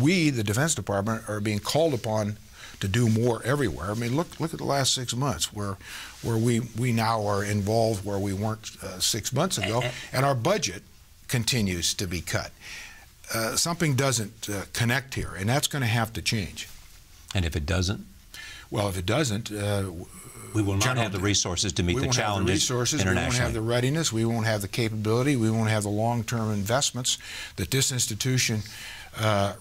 We, the Defense Department, are being called upon to do more everywhere. I mean, look at the last 6 months where we now are involved where we weren't 6 months ago, and our budget continues to be cut. Something doesn't connect here, and that's going to have to change. And if it doesn't? Well, if it doesn't, we will not have the resources to meet the challenges internationally. We won't have the readiness, we won't have the capability, we won't have the long-term investments that this institution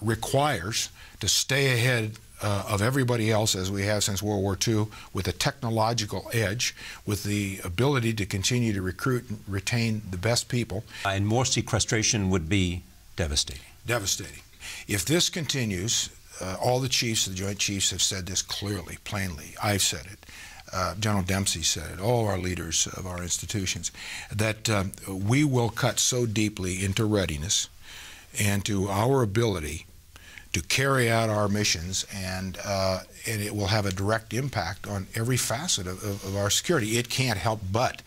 requires to stay ahead of everybody else, as we have since World War II, with a technological edge, with the ability to continue to recruit and retain the best people. And more sequestration would be devastating. Devastating. If this continues, all the chiefs, the Joint Chiefs, have said this clearly, plainly. I've said it. General Dempsey said it, all our leaders of our institutions, that we will cut so deeply into readiness and to our ability to carry out our missions, and it will have a direct impact on every facet of our security. It can't help but.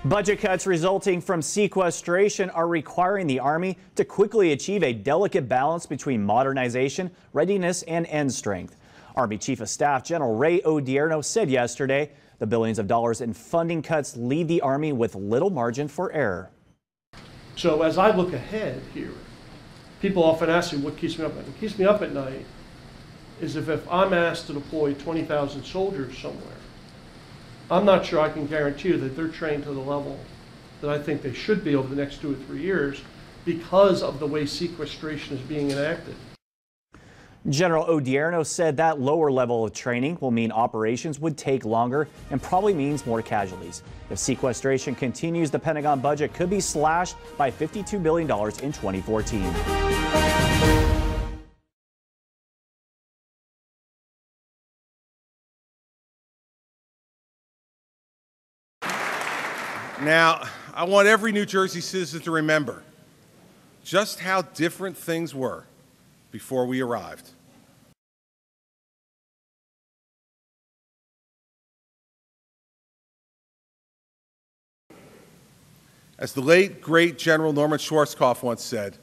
Budget cuts resulting from sequestration are requiring the Army to quickly achieve a delicate balance between modernization, readiness, and end strength. Army Chief of Staff General Ray Odierno said yesterday the billions of dollars in funding cuts leave the Army with little margin for error. So as I look ahead here, people often ask me what keeps me up at night. What keeps me up at night is if I'm asked to deploy 20,000 soldiers somewhere, I'm not sure I can guarantee you that they're trained to the level that I think they should be over the next 2 or 3 years because of the way sequestration is being enacted. General Odierno said that lower level of training will mean operations would take longer and probably means more casualties. If sequestration continues, the Pentagon budget could be slashed by $52 billion in 2014. Now, I want every New Jersey citizen to remember just how different things were before we arrived. As the late, great General Norman Schwarzkopf once said,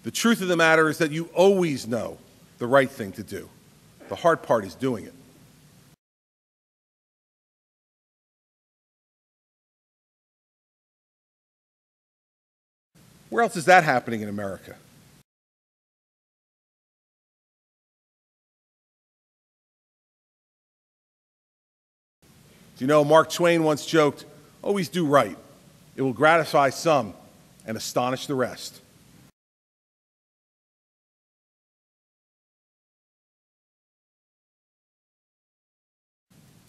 the truth of the matter is that you always know the right thing to do. The hard part is doing it. Where else is that happening in America? Do you know, Mark Twain once joked, always do right. It will gratify some and astonish the rest.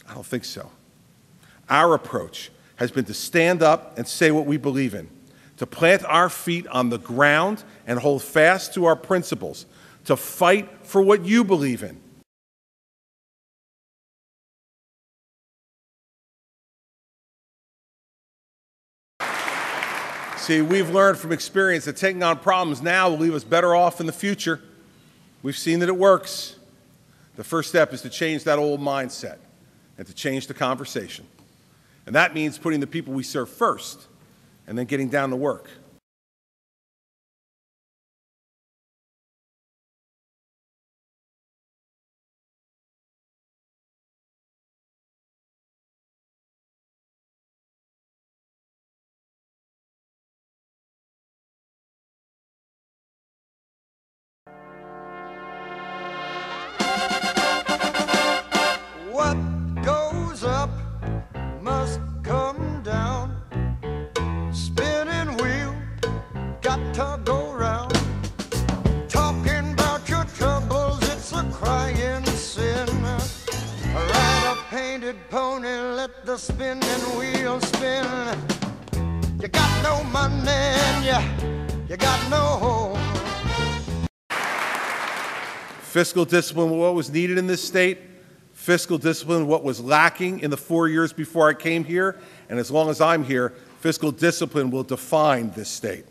I don't think so. Our approach has been to stand up and say what we believe in, to plant our feet on the ground and hold fast to our principles, to fight for what you believe in. See, we've learned from experience that taking on problems now will leave us better off in the future. We've seen that it works. The first step is to change that old mindset and to change the conversation. And that means putting the people we serve first and then getting down to work. What goes up must come down. Spinning wheel, got to go round. Talking about your troubles, it's a crying sin. Ride a painted pony, let the spinning wheel spin. You got no money and you got no home. Fiscal discipline, what was needed in this state. Fiscal discipline, what was lacking in the 4 years before I came here. And as long as I'm here, fiscal discipline will define this state.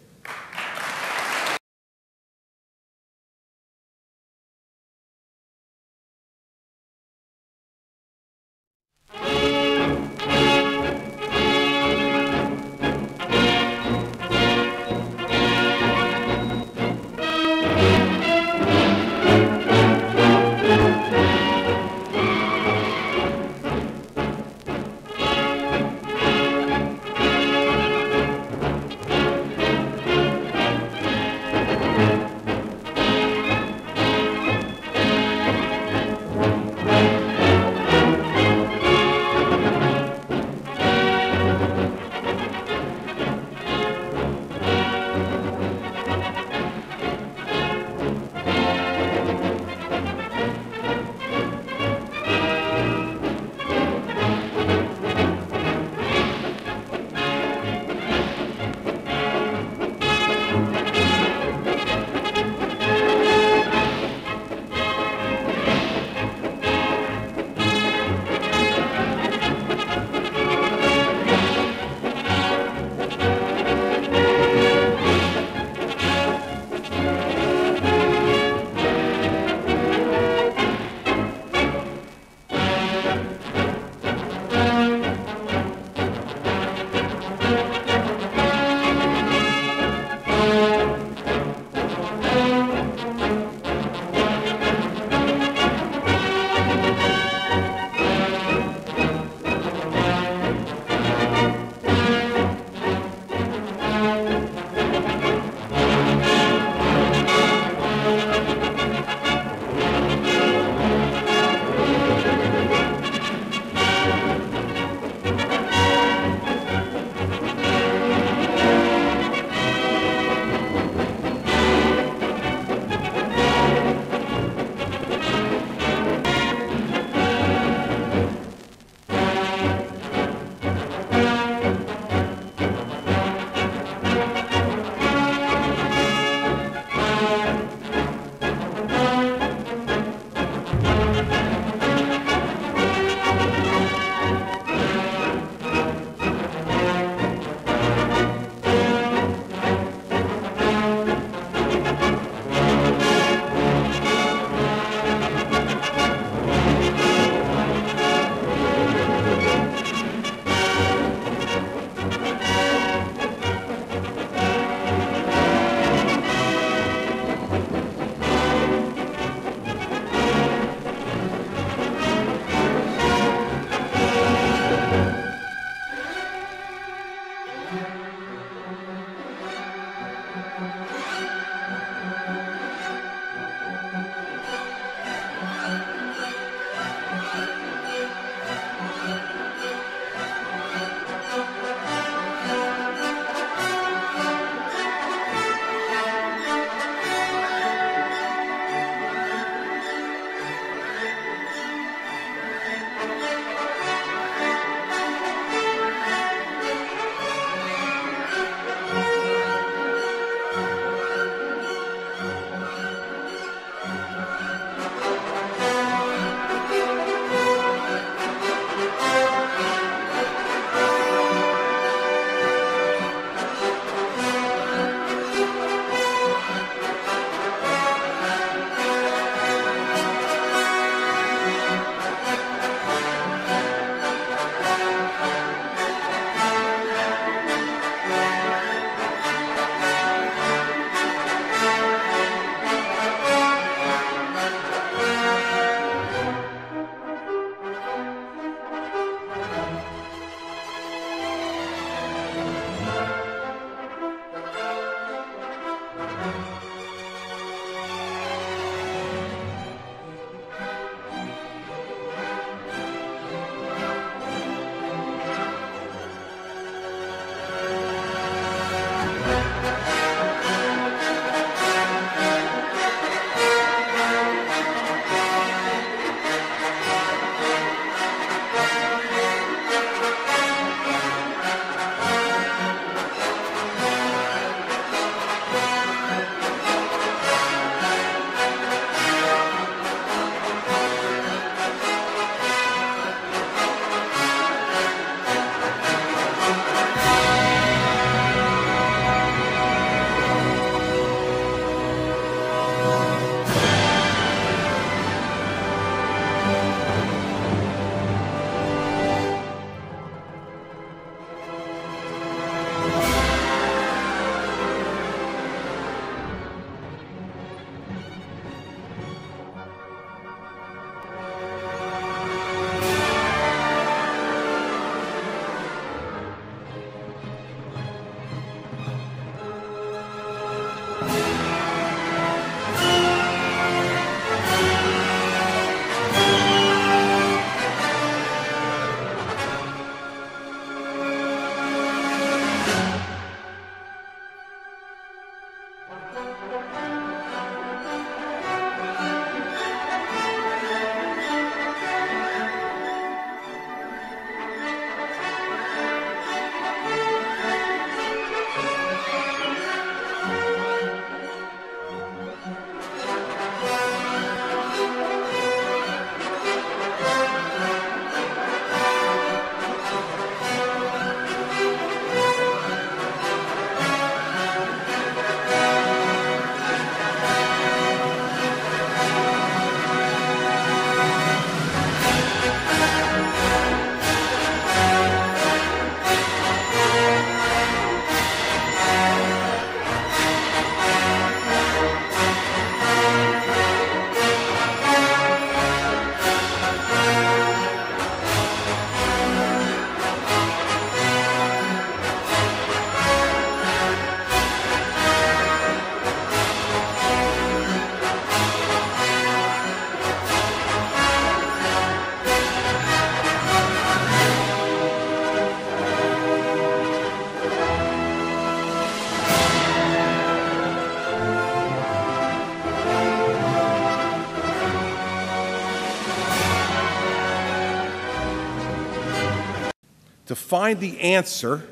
to find the answer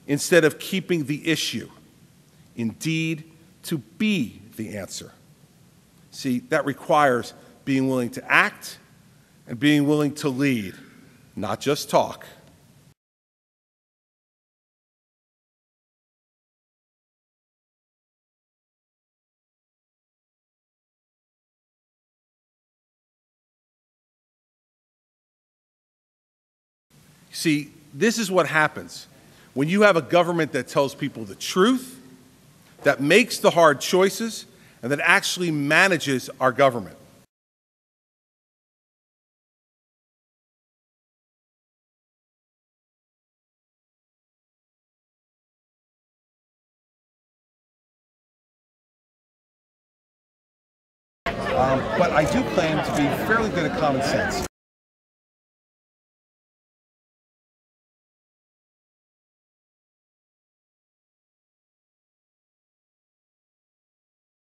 instead of keeping the issue. Indeed, to be the answer. See, that requires being willing to act and being willing to lead, not just talk. See, this is what happens when you have a government that tells people the truth, that makes the hard choices, and that actually manages our government. But I do claim to be fairly good at common sense.